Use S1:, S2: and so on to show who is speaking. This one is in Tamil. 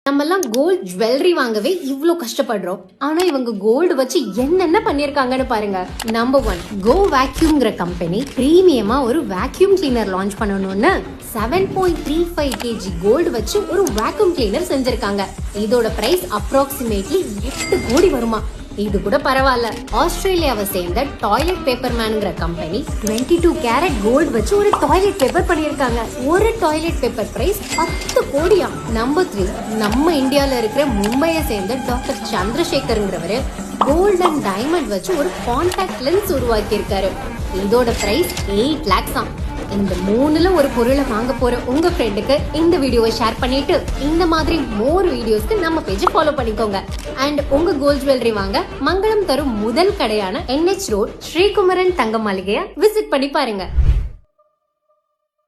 S1: நம்மெல்லாம் கோல்ட் ஜுவல்லரி வாங்கவே இவ்ளோ கஷ்டப்படுறோம். ஆனா இவங்க கோல்டு வச்சு என்னென்ன பண்ணிருக்காங்கன்னு பாருங்க. நம்பர் 1, கோ வேக்யூம்ங்கிற கம்பெனி பிரீமியமா ஒரு வேக்யூம் கிளீனர் லான்ச் பண்ணணும்னு 7.35 kg கோல்டு வச்சு ஒரு வேக்யூம் கிளீனர் செஞ்சிருக்காங்க. இதோட பிரைஸ் அப்ராக்சிமேட்லி 8 கோடி வருமா. இது கூட பரவாயில்ல. ஆஸ்திரேலியாவை சேர்ந்த டாய்லெட் பேப்பர் மேன்ங்கிற கம்பெனி 22 கேரட் கோல்டு வச்சு ஒரு டாய்லெட் பேப்பர் பண்ணிருக்காங்க. ஒரு டாய்லெட் பேப்பர் பிரைஸ் 10 கோடியா. நம்பர் 3, நம்ம இந்தியால இருக்கிற மும்பையை சேர்ந்த டாக்டர் சந்திரசேகர்ங்கிறவரு கோல்ட் அண்ட் டைமண்ட் வச்சு ஒரு கான்டாக்ட் லென்ஸ் உருவாக்கி இருக்காரு. இதோட பிரைஸ் 8 lakhs. இந்த 3ல ஒரு பொருளை வாங்க போற உங்க ஃப்ரெண்டுக்கு இந்த வீடியோவை ஷேர் பண்ணிட்டு இந்த மாதிரி மோர் வீடியோஸ்க்கு நம்ம பேஜை ஃபாலோ பண்ணிக்கோங்க. அண்ட் உங்க கோல்ட் ஜுவல்லரி வாங்க மங்களம் தரும் முதல் கடையான NH ரோட் ஸ்ரீகுமரன் தங்க மாளிகையை விசிட் பண்ணி பாருங்க.